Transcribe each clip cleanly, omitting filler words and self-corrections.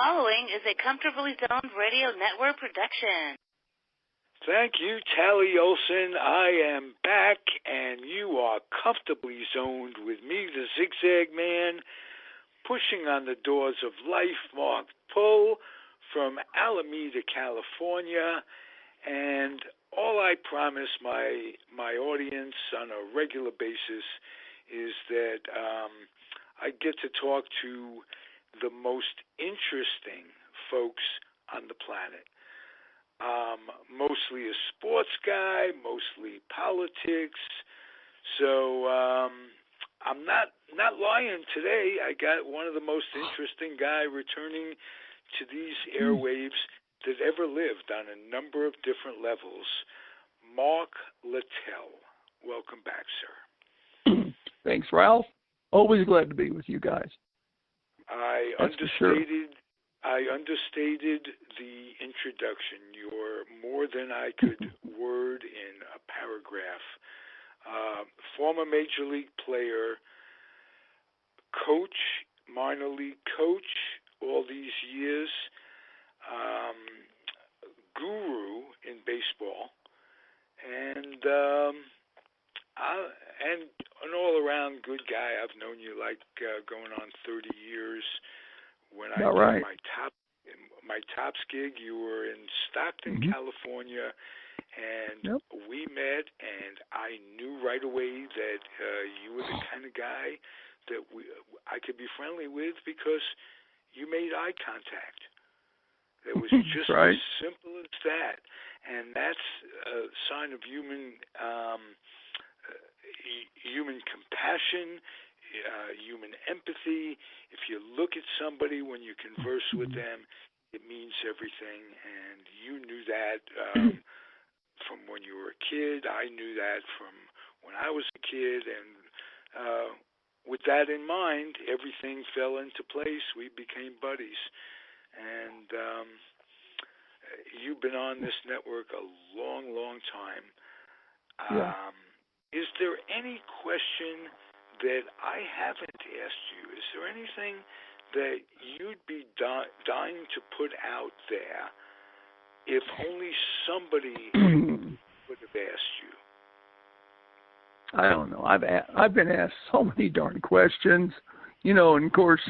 following is a Comfortably Zoned Radio Network production. Thank you, Tally Olson. I am back, and you are comfortably zoned with me, the Zigzag Man, pushing on the doors of life, marked pull from Alameda, California. And all I promise my audience on a regular basis is that I get to talk to the most interesting folks on the planet. Mostly a sports guy, mostly politics. So I'm not lying today. I got one of the most interesting guy returning to these airwaves that ever lived on a number of different levels. Mark Littell. Welcome back, sir. Thanks, Ralph. Always glad to be with you guys. I understated the introduction. You're more than I could word in a paragraph. Former Major League player, coach, minor league coach, all these years, guru in baseball, and an all-around good guy. I've known you like going on 30 years. When I did my Tops gig, you were in Stockton, California, and we met, and I knew right away that you were the kind of guy that I could be friendly with because you made eye contact. It was just as simple as that, and that's a sign of human compassion, human empathy. If you look at somebody when you converse with them, it means everything, and you knew that from when you were a kid. I knew that from when I was a kid, and with that in mind, everything fell into place. We became buddies, and you've been on this network a long, long time. Is there any question that I haven't asked you? Is there anything that you'd be dying to put out there if only somebody would have asked you? I don't know. I've been asked so many darn questions, and of course,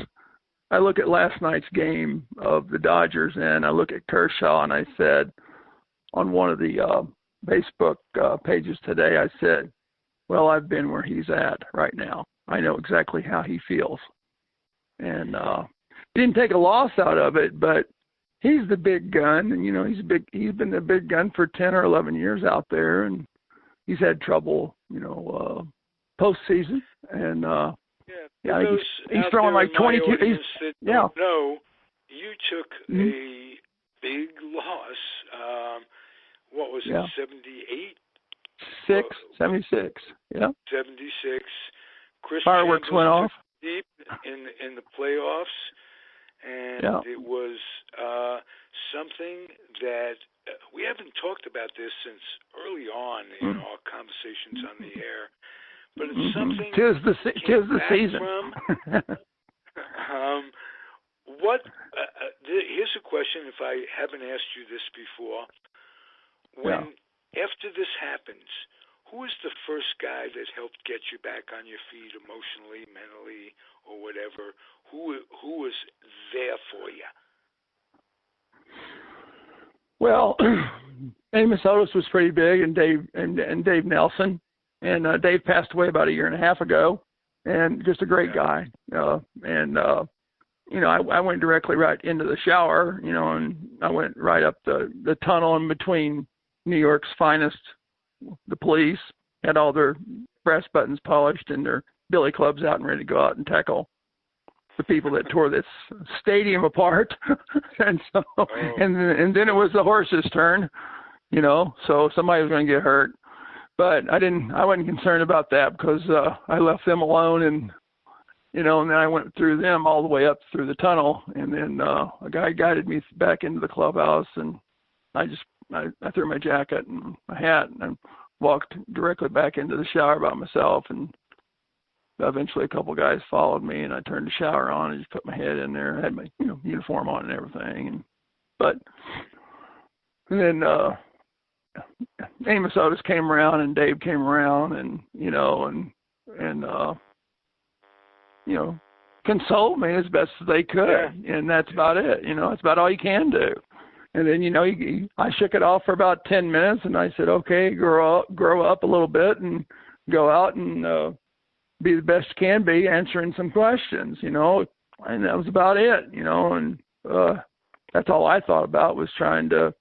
I look at last night's game of the Dodgers, and I look at Kershaw, and I said on one of the Facebook pages today, I said, well, I've been where he's at right now. I know exactly how he feels. And he didn't take a loss out of it, but he's the big gun, and he's been the big gun for 10 or 11 years out there, and he's had trouble, postseason. And he's throwing like 22. No, you took a big loss. What was it? 78. 76. Yeah. 76. Chris Fireworks went off deep in the playoffs, and it was something that we haven't talked about this since early on in our conversations on the air, but it's something. Tis the season. Here's a question: if I haven't asked you this before, after this happens, who is the first guy that helped get you back on your feet emotionally, mentally, or whatever? Who was there for you? Well, Amos Otis was pretty big, and Dave Nelson, and Dave passed away about a year and a half ago, and just a great guy. I went directly right into the shower, and I went right up the tunnel in between New York's finest. The police had all their brass buttons polished and their billy clubs out and ready to go out and tackle the people that tore this stadium apart. And so, and then it was the horse's turn, so somebody was going to get hurt. But I wasn't concerned about that because I left them alone, and and then I went through them all the way up through the tunnel, and then a guy guided me back into the clubhouse, and I threw my jacket and my hat and walked directly back into the shower by myself, and eventually a couple guys followed me, and I turned the shower on and just put my head in there. I had my uniform on and everything. And then Amos Otis came around and Dave came around and consoled me as best as they could, and that's about it. That's about all you can do. And then I shook it off for about 10 minutes, and I said, okay, grow up a little bit and go out and be the best you can be, answering some questions, and that was about it, and that's all I thought about was trying to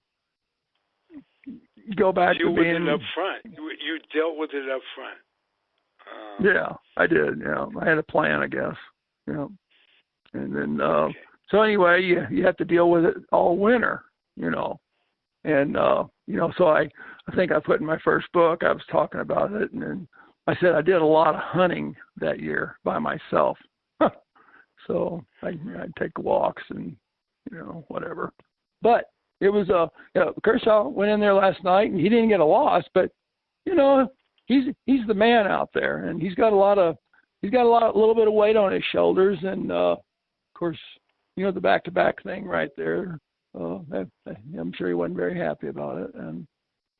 go back to being... You up front. You dealt with it up front. Yeah, I did. I had a plan, I guess. And then, so anyway, you have to deal with it all winter, and, so I think I put in my first book, I was talking about it, and then I said I did a lot of hunting that year by myself. So I'd take walks and, whatever. But it was, Kershaw went in there last night and he didn't get a loss, but, he's the man out there, and he's got a little bit of weight on his shoulders, and of course, the back-to-back thing right there. I'm sure he wasn't very happy about it, and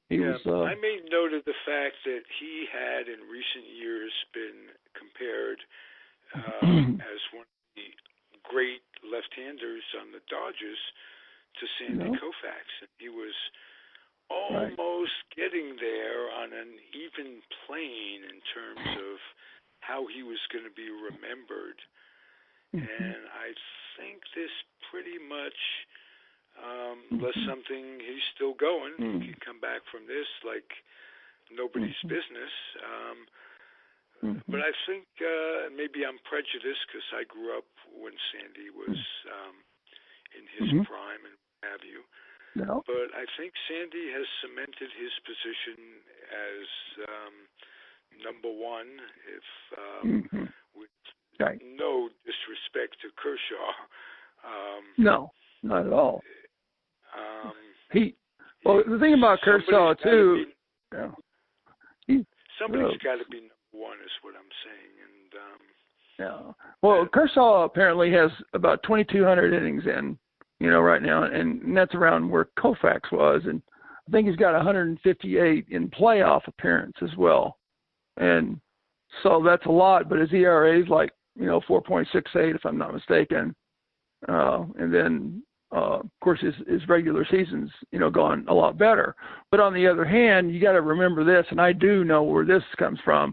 he was. I made note of the fact that he had in recent years been compared as one of the great left-handers on the Dodgers to Sandy Koufax, and he was almost getting there on an even plane in terms of how he was going to be remembered. And I think this pretty much, unless something, he's still going, he can come back from this like nobody's business. But I think maybe I'm prejudiced because I grew up when Sandy was in his prime and what have you. No. But I think Sandy has cemented his position as number one, if with no disrespect to Kershaw. No, not at all. The thing about Kershaw too, somebody's got to be number one, is what I'm saying. And well, Kershaw apparently has about 2,200 innings in, right now, and that's around where Koufax was, and I think he's got 158 in playoff appearance as well, and so that's a lot. But his ERA is like 4.68 if I'm not mistaken, and then of course his regular season's gone a lot better. But on the other hand, you got to remember this, and I do know where this comes from.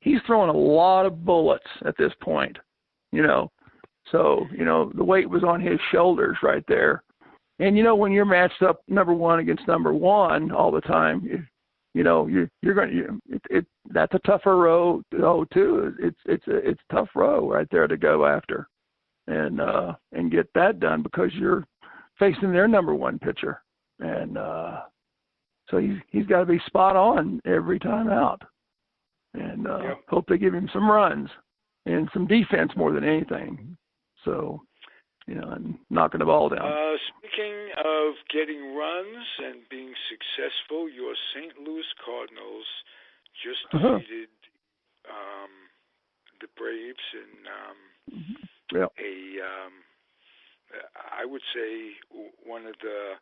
He's throwing a lot of bullets at this point, So, the weight was on his shoulders right there. And, when you're matched up number one against number one all the time, you're going to, that's a tougher row too. It's a tough row right there to go after and get that done because you're facing their number one pitcher. And so he's got to be spot on every time out. And hope they give him some runs and some defense more than anything. So, and knocking the ball down. Speaking of getting runs and being successful, your St. Louis Cardinals just defeated the Braves in I would say one of the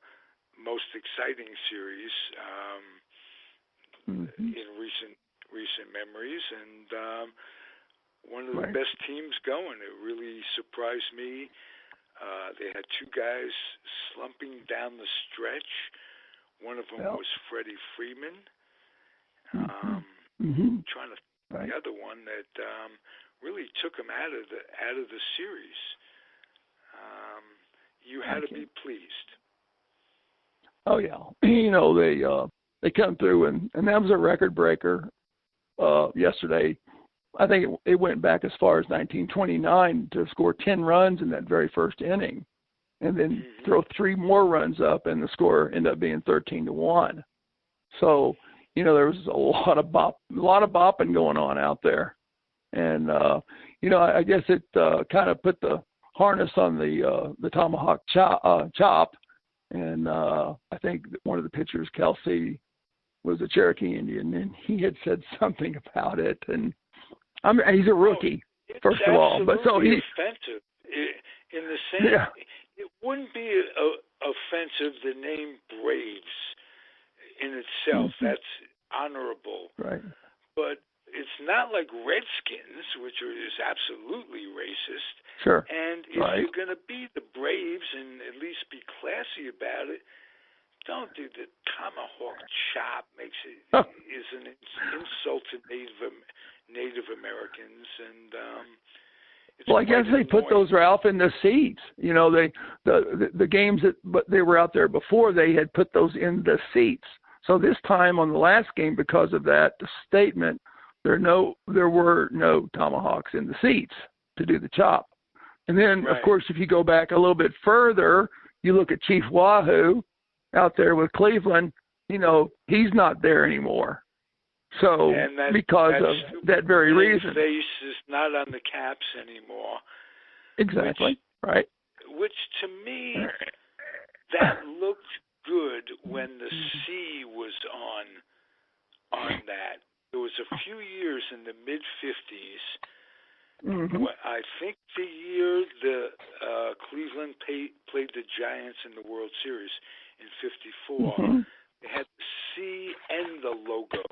most exciting series in recent memories, and one of the best teams going. It really surprised me. They had two guys slumping down the stretch. One of them was Freddie Freeman. Trying to find the other one that really took him out of the series. You had to be pleased. Oh yeah, they come through and that was a record breaker yesterday. I think it went back as far as 1929 to score 10 runs in that very first inning, and then throw 3 more runs up, and the score ended up being 13-1. So, there was a lot of bopping going on out there, and I guess it kind of put the harness on the tomahawk chop, and I think one of the pitchers, Kelsey, was a Cherokee Indian, and he had said something about it, and I mean, he's a rookie, first of all. But so he's offensive. In the same, it wouldn't be offensive. The name Braves in itself, that's honorable. Right. But it's not like Redskins, which is absolutely racist. Sure. And if you're going to be the Braves and at least be classy about it, don't do the tomahawk chop. Is an insult to Native Americans, and well, I guess they put those, Ralph, in the seats. You know, the games but they were out there before, they had put those in the seats. So this time on the last game, because of that statement, there were no tomahawks in the seats to do the chop. And then, of course, if you go back a little bit further, you look at Chief Wahoo out there with Cleveland. You know, he's not there anymore. So because of that very reason, his face is not on the caps anymore. Exactly. Right. Which to me, that looked good when the C was on that. There was a few years in the mid-'50s. Mm-hmm. I think the year the Cleveland played the Giants in the World Series in '54, they had the C and the logo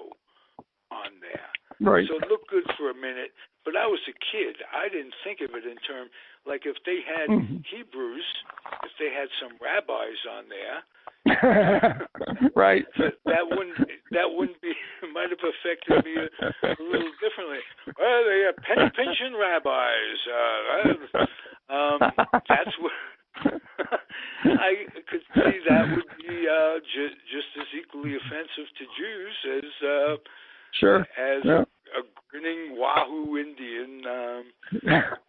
on there. Right. So it looked good for a minute, but I was a kid. I didn't think of it in terms, like if they had Hebrews, if they had some rabbis on there, right. That wouldn't be. It might have affected me a little differently. Well, they are penny pinching rabbis. That's what I could see. That would be just as equally offensive to Jews as a grinning Wahoo Indian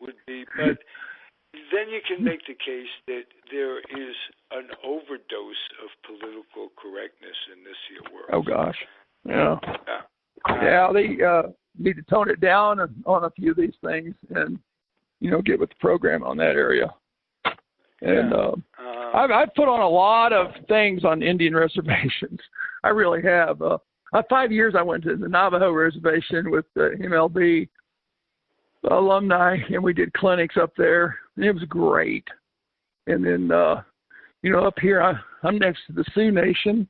would be. But then you can make the case that there is an overdose of political correctness in this here world. Oh, gosh. Yeah, they need to tone it down on a few of these things and, get with the program on that area. And I've put on a lot of things on Indian reservations. I really have. 5 years I went to the Navajo reservation with the MLB alumni, and we did clinics up there. And it was great. And then, up here, I'm next to the Sioux Nation,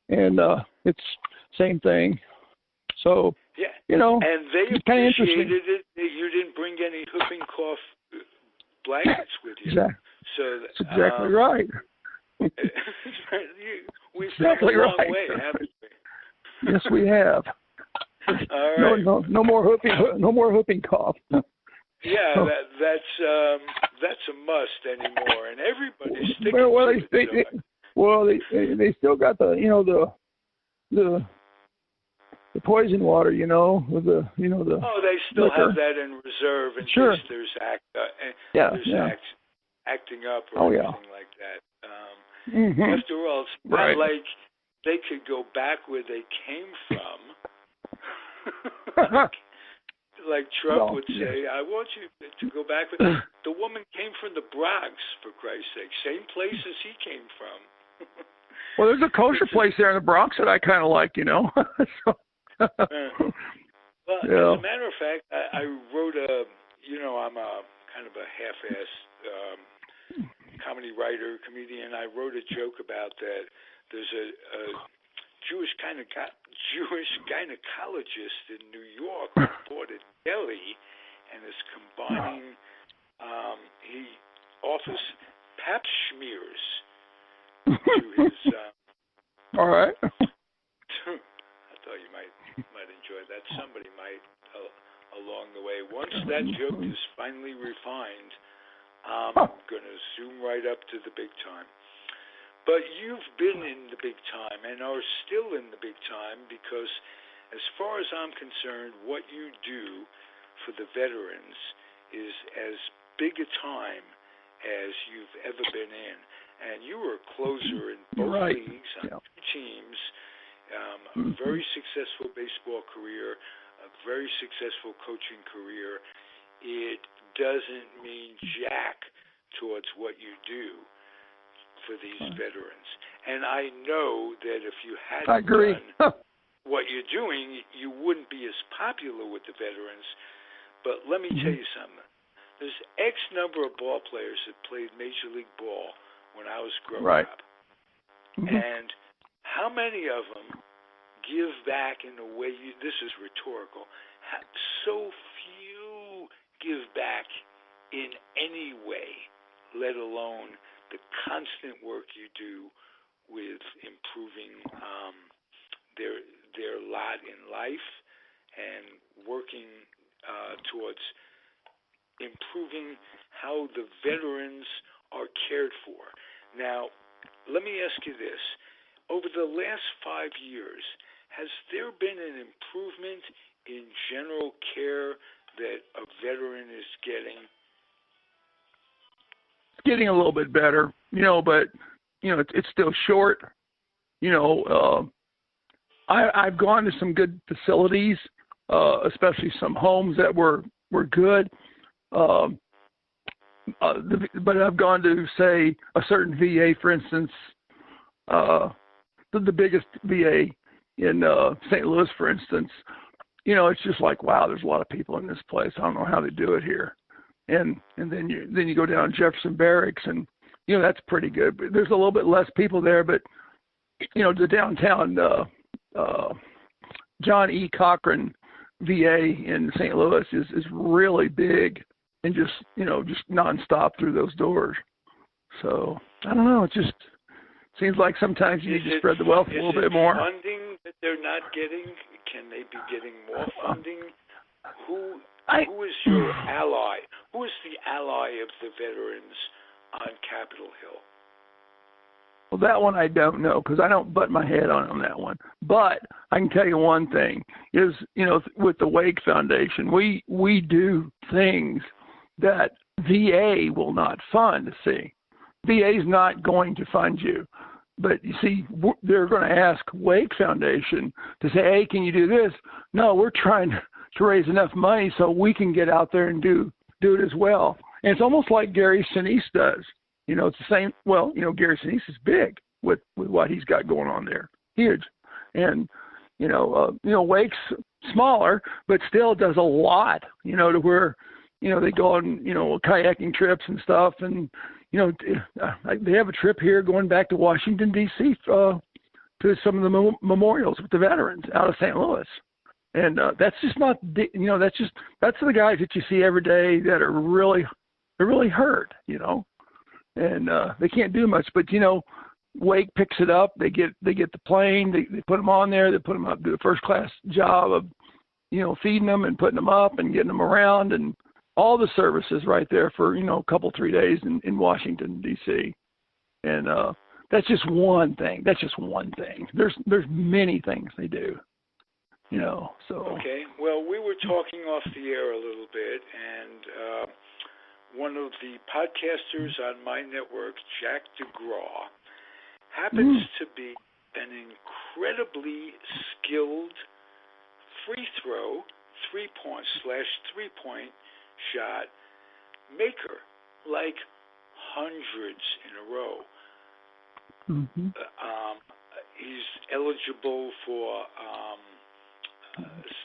and it's same thing. So, and they appreciated it that you didn't bring any whooping cough blankets with you. Exactly. So that's exactly right. We've come a long way, haven't we? Yes, we have. All right. No more whooping cough. Yeah, that's a must anymore, and everybody's sticking to it. They still got the poison water, with the they still liquor. have that in reserve in case there's acting up or anything like that. After all, it's not like they could go back where they came from. Like Trump would say, I want you to go back. The woman came from the Bronx, for Christ's sake. Same place as he came from. Well, there's a kosher place there in the Bronx that I kind of like, Well, as a matter of fact, I wrote I'm a kind of a half-assed comedy writer, comedian. I wrote a joke about that. There's a Jewish gynecologist in New York who bought a deli and is combining. He offers pap smears to his. All right. I thought you might enjoy that. Somebody might along the way. Once that joke is finally refined, I'm going to zoom right up to the big time. But you've been in the big time and are still in the big time because, as far as I'm concerned, what you do for the veterans is as big a time as you've ever been in. And you were a closer in both leagues on 2 teams, a very successful baseball career, a very successful coaching career. It doesn't mean jack towards what you do for these veterans. And I know that if you hadn't done what you're doing, you wouldn't be as popular with the veterans But let me tell you something. There's X number of ball players that played Major League Ball when I was growing up. And how many of them give back in the way this is rhetorical, so few give back in any way, let alone the constant work you do with improving their lot in life and working towards improving how the veterans are cared for. Now, let me ask you this. Over the last 5 years, has there been an improvement in general care that a veteran is getting? It's getting a little bit better, but, it's still short. I've gone to some good facilities, especially some homes that were good. But I've gone to, say, a certain VA, for instance, the biggest VA in St. Louis, for instance. It's just like, wow, there's a lot of people in this place. I don't know how they do it here. And then you go down Jefferson Barracks, and that's pretty good. But there's a little bit less people there, but the downtown John E. Cochran VA in St. Louis is really big and just nonstop through those doors. So I don't know. It just seems like sometimes you need to spread the wealth a little bit more. Funding that they're not getting? Can they be getting more funding? Who is your ally? Who is the ally of the veterans on Capitol Hill? Well, that one I don't know because I don't butt my head on that one. But I can tell you one thing is, with the Wake Foundation, we do things that VA will not fund. See, VA is not going to fund you. But you see, they're going to ask Wake Foundation to say, hey, can you do this? No, we're trying to raise enough money so we can get out there and do it as well. And it's almost like Gary Sinise does. It's the same. Well, Gary Sinise is big with what he's got going on there. Huge. And, Wake's smaller, but still does a lot, to where, they go on, kayaking trips and stuff. And, they have a trip here going back to Washington, D.C. To some of the memorials with the veterans out of St. Louis. And that's just not, that's the guys that you see every day that are really hurt, and they can't do much. But, Wake picks it up. They get the plane. They put them on there. They put them up, do a first-class job of, feeding them and putting them up and getting them around and all the services right there for, a couple, 3 days in Washington, D.C. And that's just one thing. That's just one thing. There's many things they do, so. Okay. Well, we were talking off the air a little bit, and one of the podcasters on my network, Jack Degraw, happens to be an incredibly skilled free throw, three-point shot maker, like hundreds in a row. He's eligible for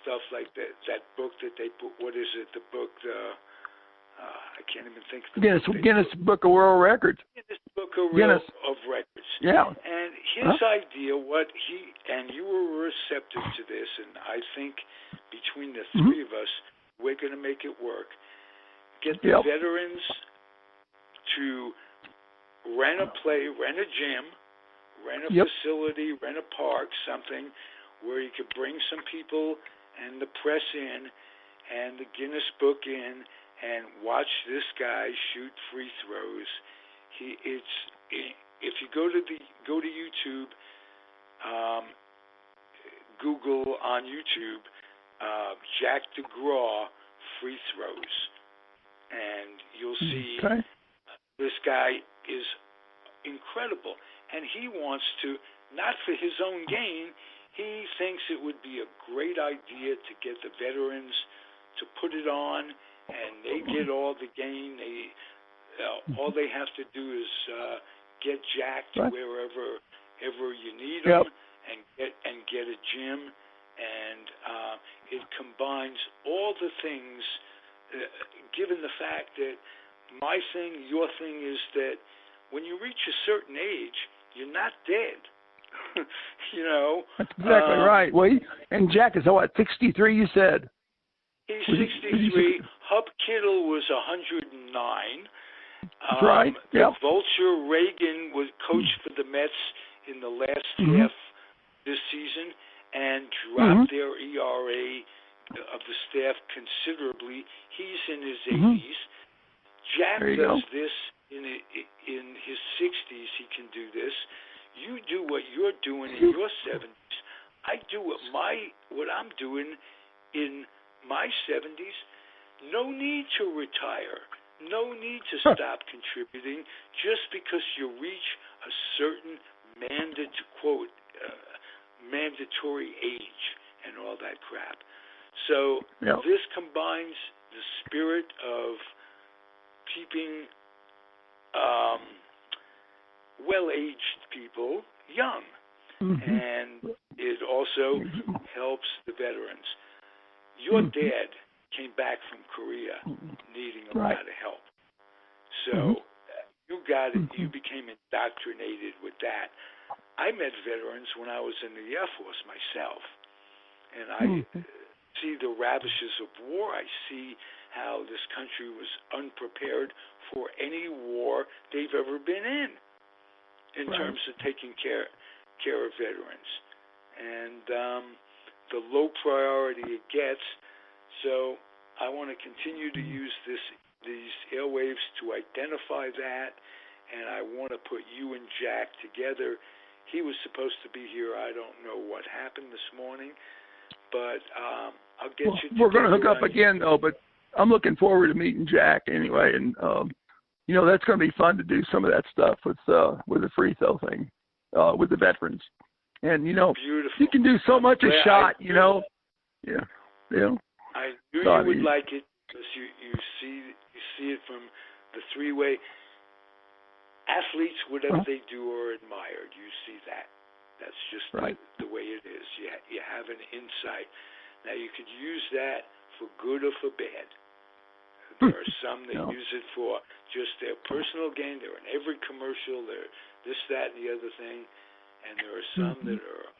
stuff like that book that they put. What is it? The book. I can't even think of the Guinness Book of World Records. Guinness Book of Records. Yeah. And his idea, and you were receptive to this, and I think between the three of us, we're going to make it work. Get the veterans to rent a gym, rent a facility, rent a park, something where you could bring some people and the press in and the Guinness Book in and watch this guy shoot free throws. If you go to YouTube, Google on YouTube, Jack Degraw free throws, and you'll see this guy is incredible. And he wants to, not for his own gain, he thinks it would be a great idea to get the veterans to put it on, and they get all the gain. All they have to do is get Jack to wherever you need him, and get a gym, and it combines all the things given the fact that my thing, your thing is that when you reach a certain age, you're not dead. You know? That's exactly right. Well, and Jack is, what, 63, you said? He's 63. Hub Kittle was 109. That's right. Yep. Vulture Reagan was coached for the Mets in the last half this season and dropped their ERA of the staff considerably. He's in his 80s. Jack does this in his 60s. He can do this. You do what you're doing in your 70s. I do what I'm doing in my 70s. No need to retire. No need to stop contributing just because you reach a certain mandatory age and all that crap. So this combines the spirit of keeping well-aged people young, and it also helps the veterans. Your dad came back from Korea needing a lot of help. So you got it. You became indoctrinated with that. I met veterans when I was in the Air Force myself, and I see the ravages of war. I see how this country was unprepared for any war they've ever been in terms of taking care of veterans, and the low priority it gets. So I want to continue to use these airwaves to identify that, and I want to put you and Jack together. He was supposed to be here. I don't know what happened this morning, but I'll get you together. We're going to hook up again, though, but I'm looking forward to meeting Jack anyway, and that's going to be fun to do some of that stuff with the free throw thing with the veterans. And, beautiful. You can do so much a shot, I knew you would like it because you see it from the three-way. Athletes, whatever they do, are admired. You see that. That's just the way it is. You have an insight. Now, you could use that for good or for bad. There are some that use it for just their personal gain. They're in every commercial. They're this, that, and the other thing. And there are some that are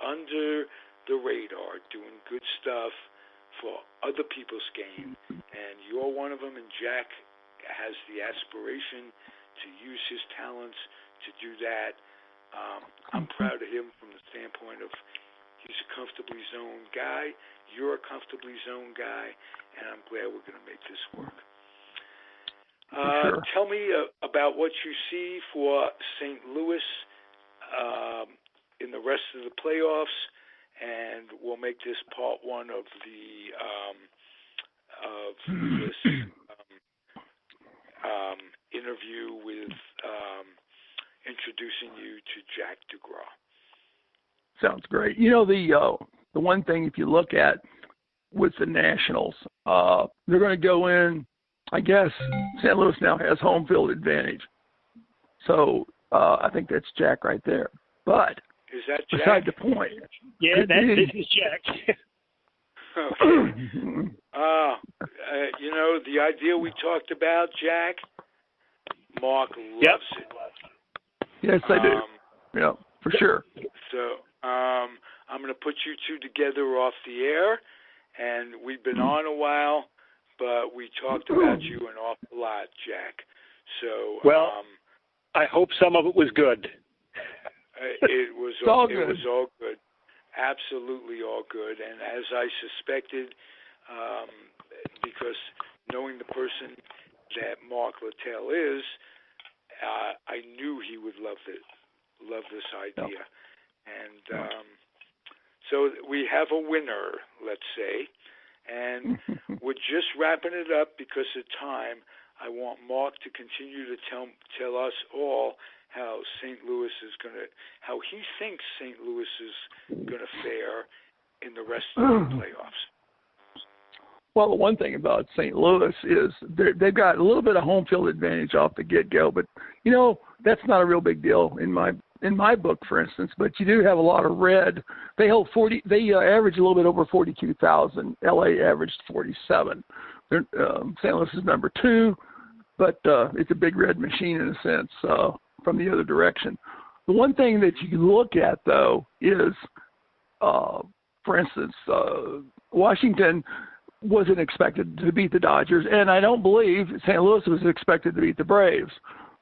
under the radar doing good stuff for other people's gain. And you're one of them, and Jack has the aspiration to use his talents to do that. I'm proud of him from the standpoint of he's a comfortably zoned guy. You're a comfortably zoned guy, and I'm glad we're going to make this work. Tell me about what you see for St. Louis in the rest of the playoffs, and we'll make this part one of this interview with introducing you to Jack Degraw. Sounds great. The one thing, if you look at with the Nationals, they're going to go in. I guess St. Louis now has home field advantage. So I think that's Jack right there. But is that Jack? Beside the point. Yeah, this is Jack. Okay. The idea we talked about, Jack, Mark loves it. Yes, I do. Yeah, for sure. So I'm going to put you two together off the air, and we've been on a while, but we talked about you an awful lot, Jack. So I hope some of it was good. It was all good. Absolutely all good. And as I suspected, because knowing the person that Mark Littell is, I knew he would love this idea. And so we have a winner, let's say. And we're just wrapping it up because of time. I want Mark to continue to tell us all how how he thinks St. Louis is going to fare in the rest of the playoffs. Well, the one thing about St. Louis is they've got a little bit of home field advantage off the get-go, but that's not a real big deal in my book, for instance. But you do have a lot of red. They hold 40. They average a little bit over 42,000. LA averaged 47. St. Louis is number 2, but it's a big red machine in a sense from the other direction. The one thing that you look at, though, is, for instance, Washington wasn't expected to beat the Dodgers, and I don't believe St. Louis was expected to beat the Braves.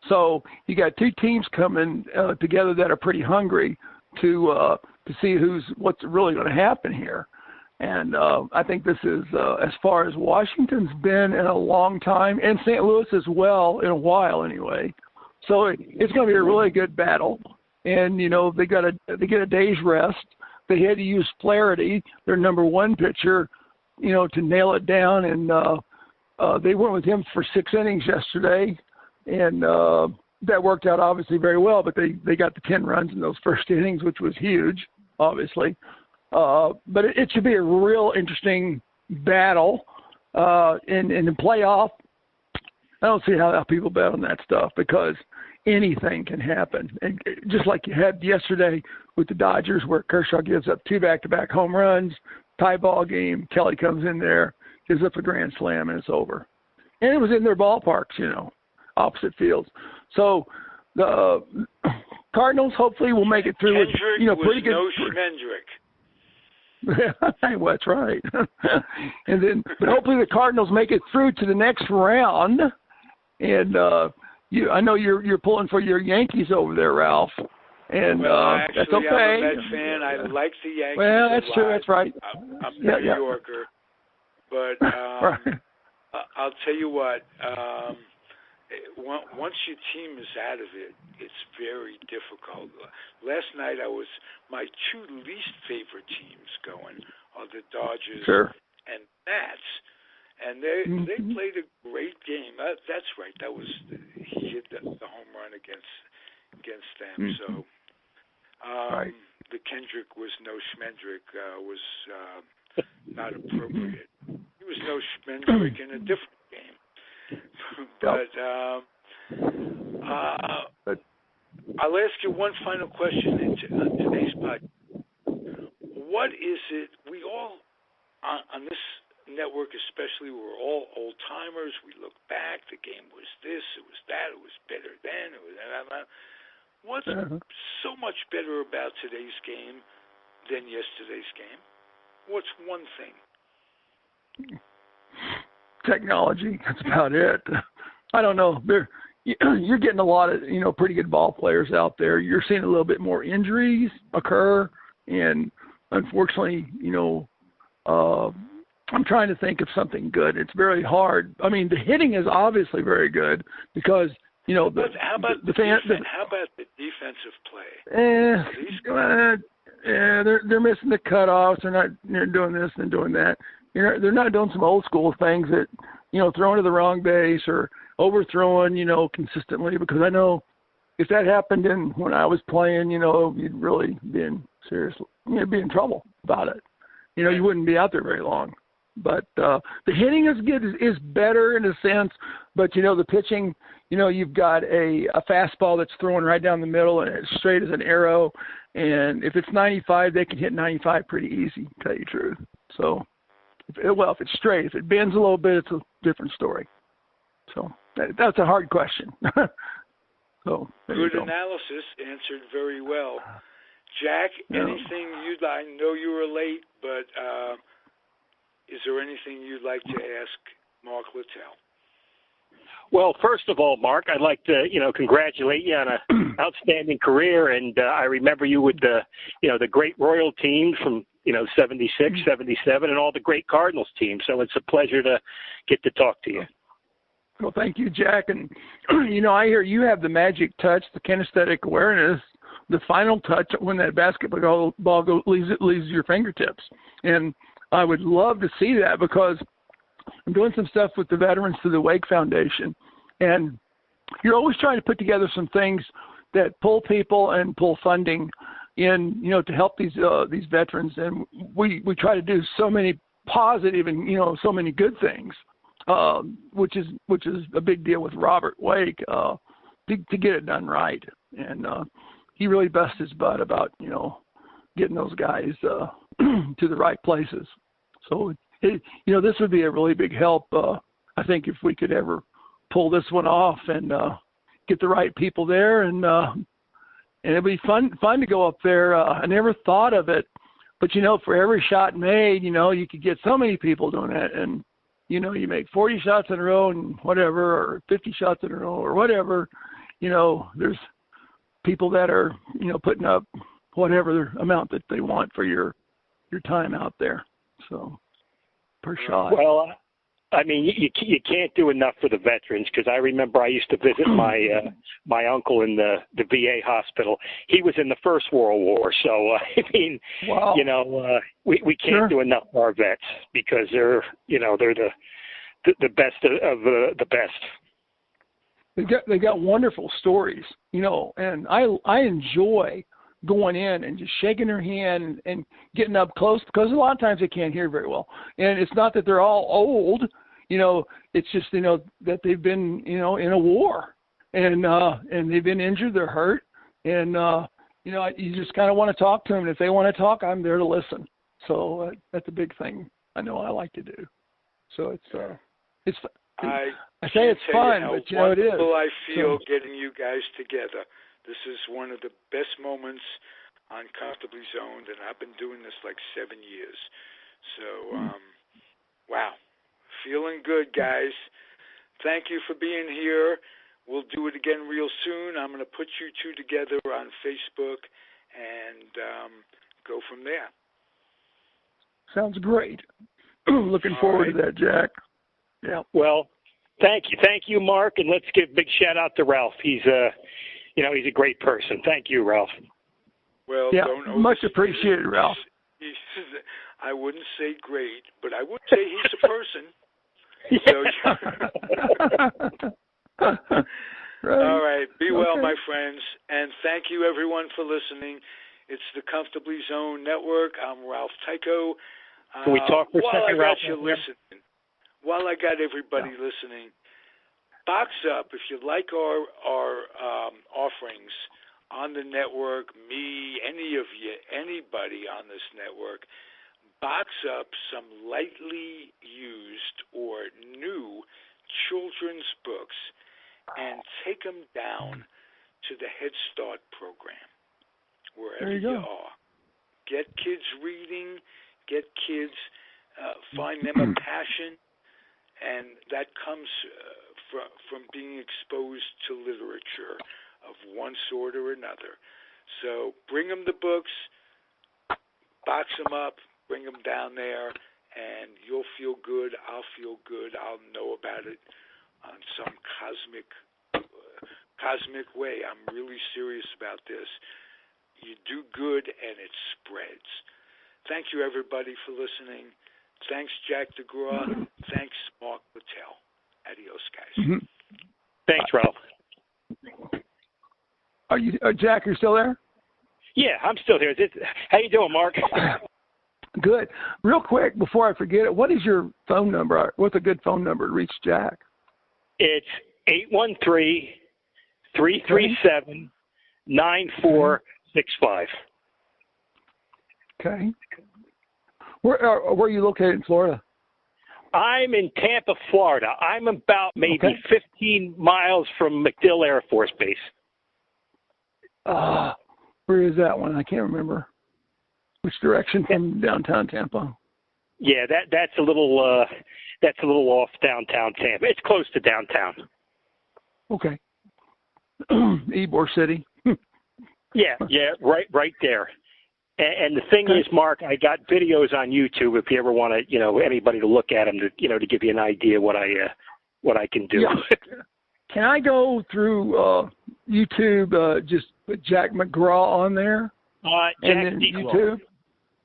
So you got 2 teams coming together that are pretty hungry to see what's really going to happen here. And I think this is as far as Washington's been in a long time, and St. Louis as well in a while anyway. So it's going to be a really good battle. And they get a day's rest. They had to use Flaherty, their number 1 pitcher, to nail it down. And they went with him for 6 innings yesterday, and that worked out obviously very well. But they got the 10 runs in those first innings, which was huge, obviously. But it should be a real interesting battle. In the playoff, I don't see how people bet on that stuff because anything can happen. And just like you had yesterday with the Dodgers where Kershaw gives up 2 back-to-back home runs, tie ball game, Kelly comes in there, gives up a grand slam, and it's over. And it was in their ballparks, opposite fields. So the Cardinals hopefully will make it through with pretty good. No Schmendrick. Well, that's right. And then, but hopefully the Cardinals make it through to the next round. And I know you're pulling for your Yankees over there, Ralph. And actually, that's okay. I'm a Mets fan. I like the Yankees. Well, that's true. That's right. I'm a New Yorker, but right. I'll tell you what. Once your team is out of it, it's very difficult. Last night, my 2 least favorite teams going are the Dodgers and Nats, and they played a great game. That's right. He hit the home run against them. So the Kendrick was no Schmendrick was not appropriate. He was no Schmendrick in a different game. But I'll ask you one final question in today's podcast. What is it, we all, on this network especially, we're all old-timers. We look back, the game was this, it was that, it was better then, it was that. What's so much better about today's game than yesterday's game? What's one thing? Technology. That's about it. I don't know. You're getting a lot of pretty good ball players out there. You're seeing a little bit more injuries occur, and unfortunately, I'm trying to think of something good. It's very hard. I mean, the hitting is obviously very good because how about the defensive play? They're missing the cutoffs. They're doing this and doing that. They're not doing some old school things that, throwing to the wrong base or overthrowing, consistently, because I know if that happened when I was playing, you'd really be in be in trouble about it. You wouldn't be out there very long. But the hitting is better in a sense, but the pitching, you've got a fastball that's thrown right down the middle and it's straight as an arrow, and if it's 95, they can hit 95 pretty easy, to tell you the truth. So, if it's straight, if it bends a little bit, it's a different story. So that's a hard question. So good analysis, answered very well. Jack, anything I know you were late, but is there anything you'd like to ask Mark Littell? Well, first of all, Mark, I'd like to, congratulate you on an outstanding career. And I remember you with the great Royal teams from, 76, 77, and all the great Cardinals teams. So it's a pleasure to get to talk to you. Well, thank you, Jack. And, I hear you have the magic touch, the kinesthetic awareness, the final touch when that basketball ball leaves your fingertips. And I would love to see that because I'm doing some stuff with the veterans through the Wake Foundation. And you're always trying to put together some things that pull people and pull funding in, to help these veterans. And we try to do so many positive and, so many good things, which is a big deal with Robert Wake, to get it done right. And he really busts his butt about, getting those guys to the right places. So This would be a really big help. I think if we could ever pull this one off and get the right people there, and it'd be fun to go up there. I never thought of it, but for every shot made, you could get so many people doing it, and you make 40 shots in a row and whatever, or 50 shots in a row or whatever. There's people that are putting up whatever amount that they want for your time out there. So per shot. Well, I mean, you can't do enough for the veterans, because I remember I used to visit my uncle in the VA hospital. He was in the First World War, so I mean, wow. We can't do enough for our vets, because they're the best of the best. They got wonderful stories, and I enjoy going in and just shaking their hand and getting up close, because a lot of times they can't hear very well. And it's not that they're all old, it's just, that they've been, in a war, and they've been injured, they're hurt. And, you just kind of want to talk to them. And if they want to talk, I'm there to listen. So that's a big thing I know I like to do. So I say it's fun, but it is. I feel getting you guys together. This is one of the best moments on Comfortably Zoned, and I've been doing this like 7 years. So, wow. Feeling good, guys. Thank you for being here. We'll do it again real soon. I'm going to put you two together on Facebook and go from there. Sounds great. Looking forward to that, Jack. Yeah. Well, thank you, Mark, and let's give a big shout out to Ralph. He's he's a great person. Thank you, Ralph. Well, yeah, much appreciated, Ralph. I wouldn't say great, but I would say he's a person. So, right. All right. Be well, my friends, and thank you, everyone, for listening. It's the Comfortably Zoned Network. I'm Ralph Tyko. Can we talk for a second, Ralph? While I got everybody listening, box up if you like our offerings on the network, me, any of you, anybody on this network, box up some lightly used or new children's books and take them down to the Head Start program, wherever you are. Get kids reading, get kids, find them a passion, and that comes from being exposed to literature of one sort or another. So bring them the books, box them up, bring them down there, and you'll feel good. I'll feel good. I'll know about it on some cosmic way. I'm really serious about this. You do good, and it spreads. Thank you, everybody, for listening. Thanks, Jack Degraw. Thanks, Mark Littell. Adios, guys. Mm-hmm. Thanks, Ralph. Are you, Jack? You're still there? Yeah, I'm still here. How you doing, Mark? Good. Real quick, before I forget it, what is your phone number? What's a good phone number to reach Jack? It's 813-337-9465. Okay. Where are you located in Florida? I'm in Tampa, Florida. I'm about maybe 15 miles from MacDill Air Force Base. Where is that one? I can't remember. Which direction from downtown Tampa? Yeah, that's a little off downtown Tampa. It's close to downtown. Okay. Ybor City. Yeah, right there. And the thing is, Mark, I got videos on YouTube if you ever want to, anybody to look at them to give you an idea what I can do. Yeah. Can I go through YouTube, just put Jack Degraw on there? Jack Degraw. YouTube?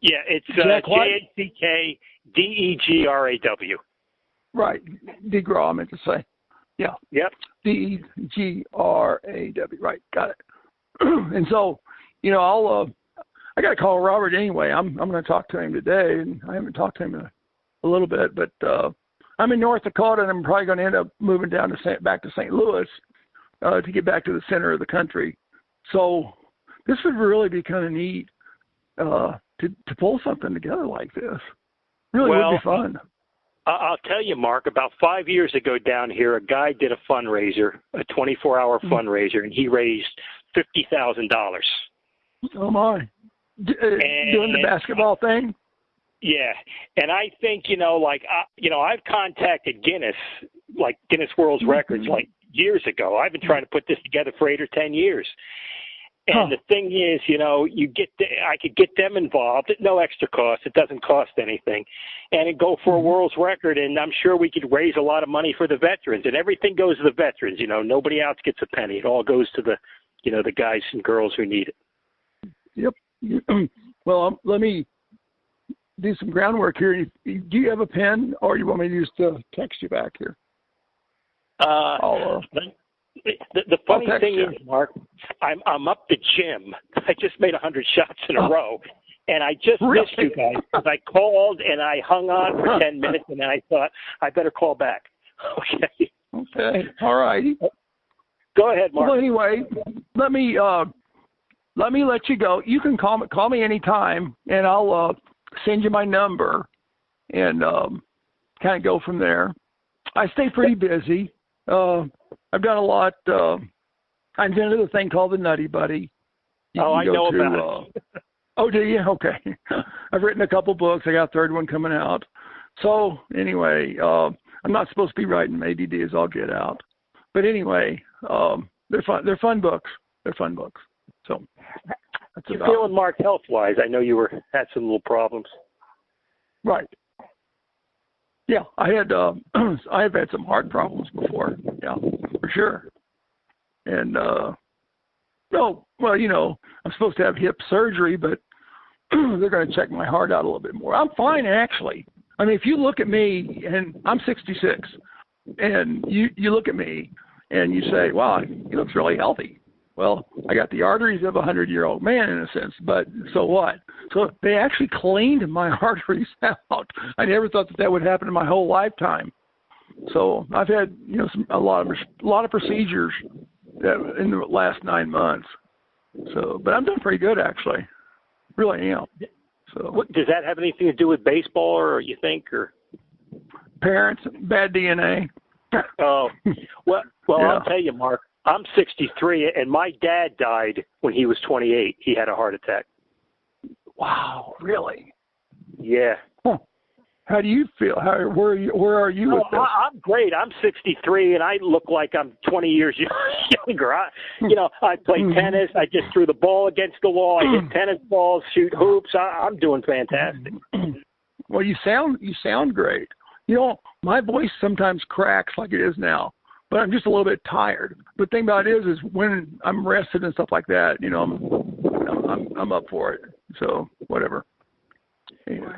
Yeah, it's JackDegraw. Right, Degraw, I meant to say. Yeah. Yep. Degraw. Right, got it. And so, I got to call Robert anyway. I'm going to talk to him today, and I haven't talked to him in a little bit, but I'm in North Dakota, and I'm probably going to end up moving down back to St. Louis to get back to the center of the country. So this would really be kind of neat to pull something together like this. Really would be fun. I'll tell you, Mark, about 5 years ago down here, a guy did a fundraiser, a 24-hour fundraiser, and he raised $50,000. Oh, my. Doing the basketball thing? Yeah. And I think, I've contacted Guinness, like Guinness World Records, like years ago. I've been trying to put this together for 8 or 10 years. And the thing is, I could get them involved at no extra cost. It doesn't cost anything. And it'd go for a world's record, and I'm sure we could raise a lot of money for the veterans. And everything goes to the veterans. Nobody else gets a penny. It all goes to the, the guys and girls who need it. Yep. Well, let me do some groundwork here. Do you have a pen, or you want me to just text you back here? The funny thing is, Mark, I'm up the gym. I just made 100 shots in a row, and I just missed you guys because I called and I hung on for 10 minutes, and then I thought I better call back. Okay. Okay. All righty. Go ahead, Mark. Well, anyway, let me let you go. You can call me anytime, and I'll send you my number and kind of go from there. I stay pretty busy. I've done a lot. I invented a thing called the Nutty Buddy. I know about it. Oh, do you? Okay. I've written a couple books. I got a third one coming out. So anyway, I'm not supposed to be writing ADD as all get out. But anyway, they're fun. They're fun books. So that's you're feeling, Mark, health-wise. I know you had some little problems. Right. Yeah, I've had some heart problems before. Yeah, for sure. And I'm supposed to have hip surgery, but they're going to check my heart out a little bit more. I'm fine, actually. I mean, if you look at me, and I'm 66, and you look at me and you say, "Wow, he looks really healthy." Well, I got the arteries of a 100-year-old man in a sense, but so what? So they actually cleaned my arteries out. I never thought that would happen in my whole lifetime. So I've had, a lot of procedures in the last 9 months. So, but I'm doing pretty good actually. Really am. So does that have anything to do with baseball, or you think, or parents, bad DNA? Oh, well, yeah. I'll tell you, Mark. I'm 63, and my dad died when he was 28. He had a heart attack. Wow, really? Yeah. Huh. How do you feel? Where are you with this? I'm great. I'm 63, and I look like I'm 20 years younger. I play tennis. I just threw the ball against the wall. I hit tennis balls, shoot hoops. I'm doing fantastic. Well, you sound great. My voice sometimes cracks like it is now. But I'm just a little bit tired. But the thing about it is when I'm rested and stuff like that, I'm up for it. So whatever. Anyway.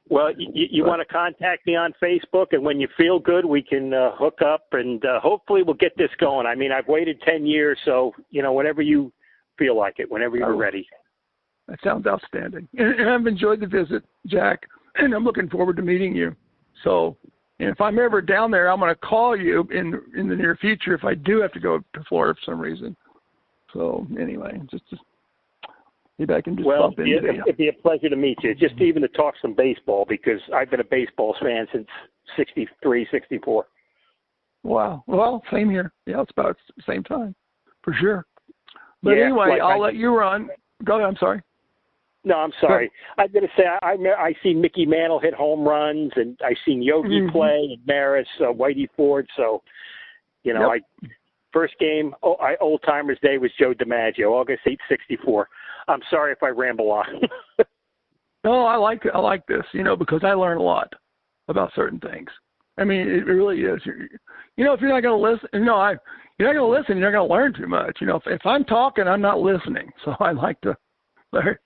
Well, you want to contact me on Facebook, and when you feel good, we can hook up, and hopefully we'll get this going. I mean, I've waited 10 years, so whenever you feel like it, whenever you're ready. That sounds outstanding, and I've enjoyed the visit, Jack, and I'm looking forward to meeting you. So. And if I'm ever down there, I'm going to call you in the near future if I do have to go to Florida for some reason. So anyway, just maybe I can just bump into you. It'd be a pleasure to meet you, just even to talk some baseball, because I've been a baseball fan since 63, 64. Wow. Well, same here. Yeah, it's about the same time, for sure. But anyway, I'll let you run. Go ahead. I'm sorry. No, I'm sorry. I'm going to say I see Mickey Mantle hit home runs, and I seen Yogi play, and Maris, Whitey Ford. So, first game, Old Timers Day was Joe DiMaggio, August 8, 64. I'm sorry if I ramble on. No, I like this, because I learn a lot about certain things. I mean, it really is. If you're not going to listen, you're not going to listen, you're not going to learn too much. If I'm talking, I'm not listening. So I like to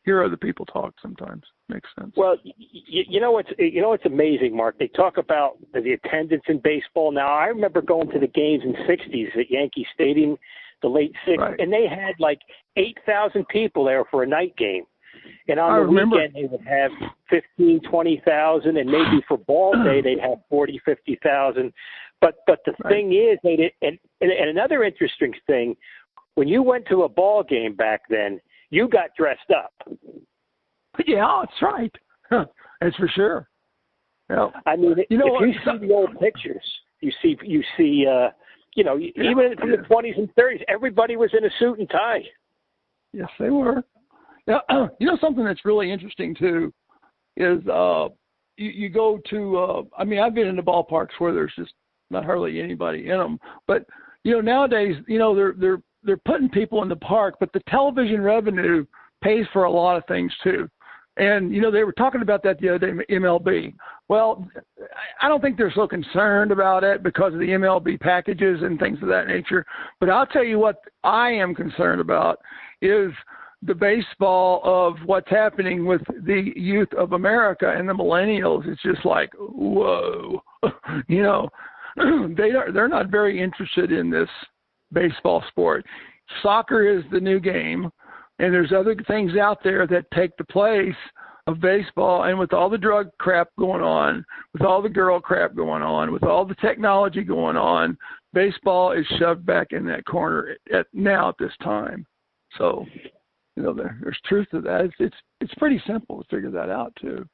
hear other people talk sometimes. Makes sense. Well, it's amazing, Mark. They talk about the attendance in baseball. Now, I remember going to the games in the 60s at Yankee Stadium, the late 60s, and they had like 8,000 people there for a night game. And on the weekend, they would have 15, 20,000, and maybe for ball day, they'd have 40, 50,000. But the thing is, and another interesting thing, when you went to a ball game back then, you got dressed up. Yeah, that's right. That's for sure. Yeah. I mean, you know if you see the old pictures, you see, even from the 20s and 30s, everybody was in a suit and tie. Yes, they were. Yeah. You know, something that's really interesting too is you go to. I mean, I've been in the ballparks where there's just not hardly anybody in them, but nowadays, they're putting people in the park, but the television revenue pays for a lot of things too. And, they were talking about that the other day, MLB. Well, I don't think they're so concerned about it because of the MLB packages and things of that nature. But I'll tell you what I am concerned about is the baseball of what's happening with the youth of America and the millennials. It's just like, whoa, they're not very interested in this baseball sport. Soccer is the new game. And there's other things out there that take the place of baseball. And with all the drug crap going on, with all the girl crap going on, with all the technology going on, baseball is shoved back in that corner at this time. So, there's truth to that. It's pretty simple to figure that out too.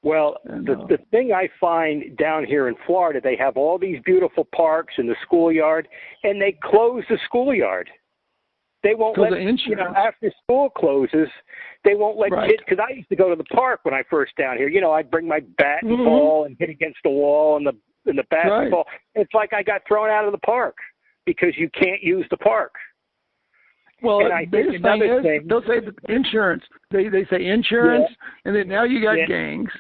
Well, the thing I find down here in Florida, they have all these beautiful parks in the schoolyard, and they close the schoolyard. They won't let, after school closes, they won't let kids, because I used to go to the park when I first down here. I'd bring my bat and ball and hit against the wall and the basketball. Right. It's like I got thrown out of the park because you can't use the park. Well, the biggest thing is, they'll say insurance. They say insurance, and then now you got gangs,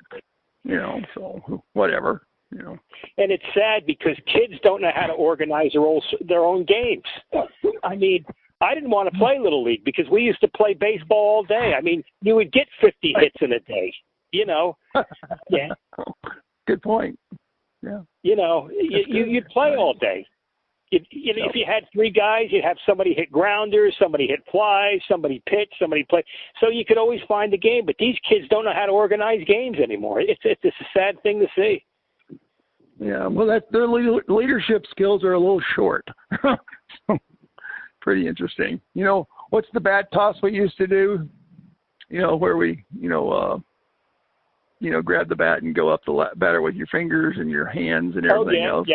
so whatever. And it's sad because kids don't know how to organize their own games. I mean, I didn't want to play Little League because we used to play baseball all day. I mean, you would get 50 hits in a day, Yeah. Good point. Yeah. You'd play all day. If you had three guys, you'd have somebody hit grounders, somebody hit flies, somebody pitch, somebody play. So you could always find a game. But these kids don't know how to organize games anymore. It's a sad thing to see. Yeah, well, their leadership skills are a little short. Pretty interesting. What's the bat toss we used to do? Where we, grab the bat and go up the batter with your fingers and your hands and everything else.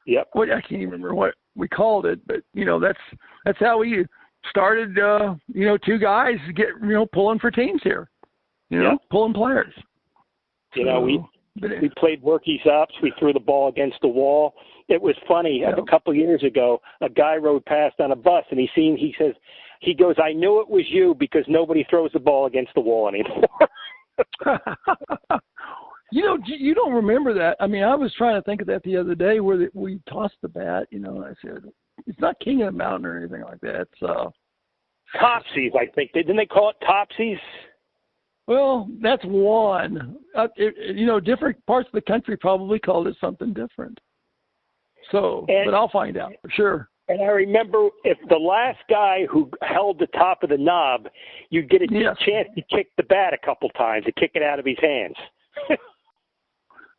Yep. What I can't even remember what we called it, but that's how we started. Two guys get pulling for teams here. Pulling players. We played workies ups. We threw the ball against the wall. It was funny. A couple of years ago, a guy rode past on a bus, and he goes, I knew it was you because nobody throws the ball against the wall anymore. You don't remember that. I mean, I was trying to think of that the other day where we tossed the bat, and I said, it's not King of the Mountain or anything like that. It's Topsies, I think. Didn't they call it Topsies? Well, that's one. Different parts of the country probably called it something different. But I'll find out for sure. And I remember if the last guy who held the top of the knob, you'd get a chance to kick the bat a couple times, to kick it out of his hands.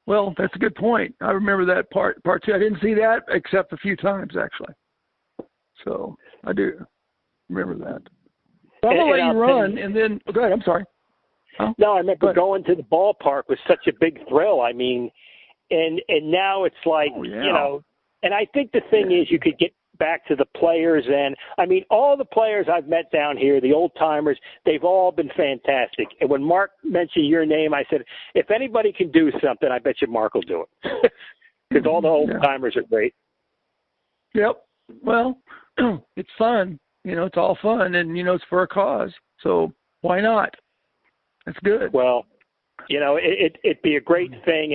Well, that's a good point. I remember that part too. I didn't see that except a few times, actually. So I do remember that. So I'm going to let you run, and then go ahead. I'm sorry. Oh, no, I remember going to the ballpark was such a big thrill. I mean, and now it's like, and I think the thing is you could get back to the players. And, I mean, all the players I've met down here, the old-timers, they've all been fantastic. And when Mark mentioned your name, I said, if anybody can do something, I bet you Mark will do it. Because all the old-timers are great. Yep. Well, it's fun. It's all fun, and, it's for a cause. So why not? That's good. Well, it'd be a great thing.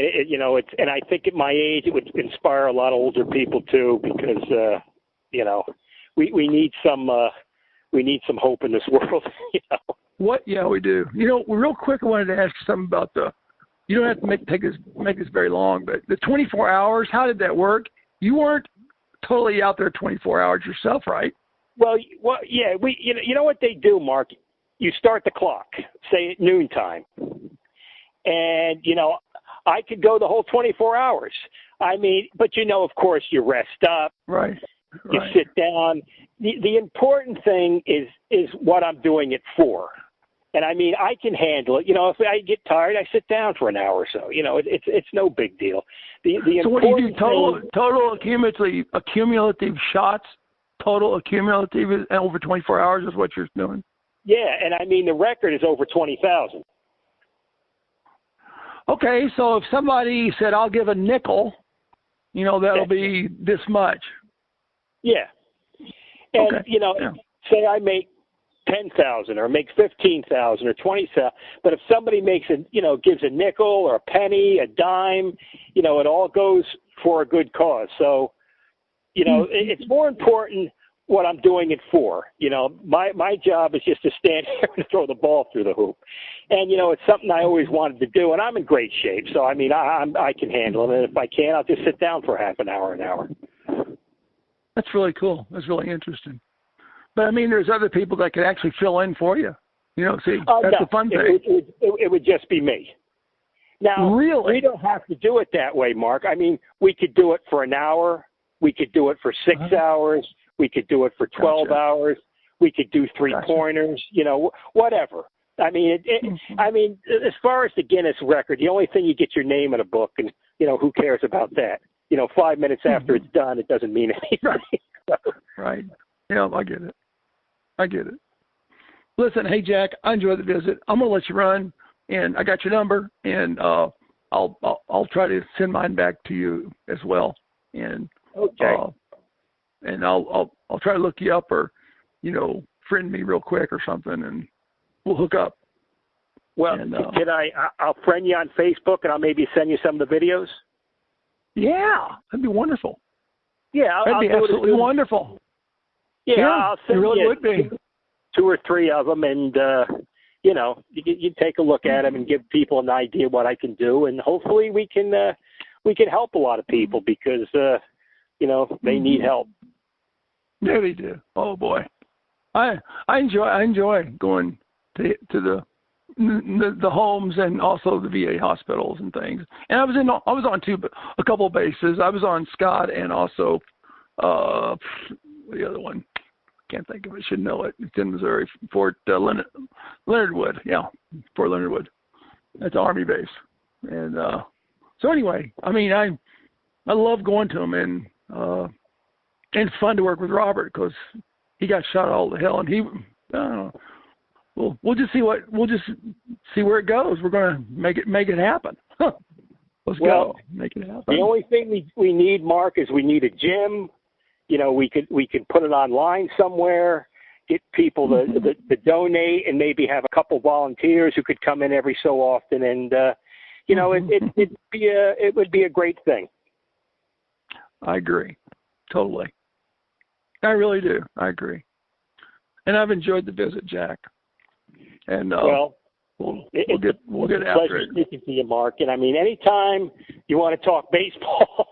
And I think at my age, it would inspire a lot of older people too, because, we need some hope in this world. What? Yeah, we do. Real quick, I wanted to ask you something about you don't have to make this very long, but the 24 hours, how did that work? You weren't totally out there 24 hours yourself, right? Well, yeah, you know what they do, Mark? You start the clock, say at noontime. And, I could go the whole 24 hours. I mean, but, of course, you rest up. Right. You sit down. The important thing is what I'm doing it for. And I mean, I can handle it. You know, if I get tired, I sit down for an hour or so. You know, it's no big deal. So what do you do? Total accumulative shots, total accumulative over 24 hours is what you're doing? Yeah, and I mean, the record is over 20,000. Okay, so if somebody said, I'll give a nickel, you know, that'll be this much. Yeah. And, okay. you know, say I make 10,000 or make 15,000 or 20,000, but if somebody makes gives a nickel or a penny, a dime, you know, it all goes for a good cause. So, you know, it's more important what I'm doing it for. You know, my job is just to stand here and throw the ball through the hoop. And, you know, it's something I always wanted to do, and I'm in great shape. So, I mean, I can handle it. And if I can't, I'll just sit down for half an hour, That's really cool. That's really interesting. But, I mean, there's other people that could actually fill in for you. You know, see, that's the fun thing. It would just be me. Now, really? We don't have to do it that way, Mark. I mean, we could do it for an hour. We could do it for 6 hours. We could do it for 12 hours. We could do three-pointers, you know, whatever. I mean, I mean, as far as the Guinness record, the only thing you get your name in a book, and, you know, who cares about that? You know, 5 minutes after it's done, it doesn't mean anything. Right. Yeah, I get it. Listen, hey, Jack, I enjoyed the visit. I'm going to let you run, and I got your number, and I'll try to send mine back to you as well. And okay. And I'll try to look you up, or, you know, friend me real quick or something, and we'll hook up. Well, I'll friend you on Facebook, and I'll maybe send you some of the videos. Yeah, that'd be wonderful. Yeah, that'd be absolutely wonderful. Yeah, I'll send it really would be 2 or 3 of them, and you know, you take a look at them and give people an idea what I can do, and hopefully we can help a lot of people because you know, they need help. Yeah, they do. Oh boy, I enjoy going to the homes and also the VA hospitals and things. And I was on a couple of bases. I was on Scott and also the other one. Can't think of it. Should know it. It's in Missouri. Fort Leonard Wood. Yeah, Fort Leonard Wood. That's an Army base. And so anyway, I mean, I love going to them, and it's fun to work with Robert because he got shot all to hell, and he. We'll just see where it goes. We're going to make it happen. Let's go. Make it happen. The only thing we need, Mark, is we need a gym. You know, we could put it online somewhere, get people to donate, and maybe have a couple volunteers who could come in every so often, and you know, it would be a great thing. I agree, totally. I really do. I agree, and I've enjoyed the visit, Jack. And we'll get after it. Speaking to you, Mark. And I mean, anytime you want to talk baseball,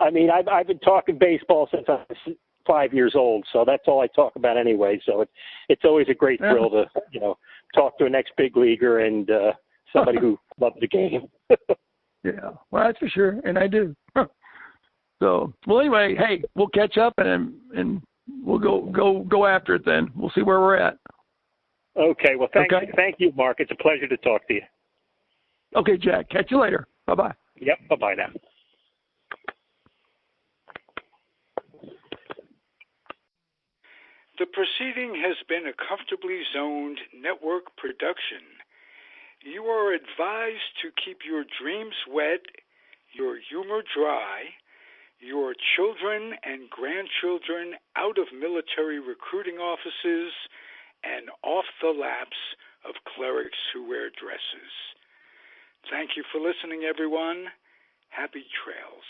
I mean, I've been talking baseball since I was 5 years old, so that's all I talk about anyway. So it's always a great thrill to, you know, talk to an ex-big leaguer and somebody who loves the game. Yeah, well, that's for sure, and I do. So, well, anyway, hey, we'll catch up and we'll go after it then. We'll see where we're at. Okay, well, thank you, Mark. It's a pleasure to talk to you. Okay, Jack. Catch you later. Bye-bye. Yep, bye-bye now. The proceeding has been a Comfortably Zoned network production. You are advised to keep your dreams wet, your humor dry, your children and grandchildren out of military recruiting offices, and off the laps of clerics who wear dresses. Thank you for listening, everyone. Happy trails.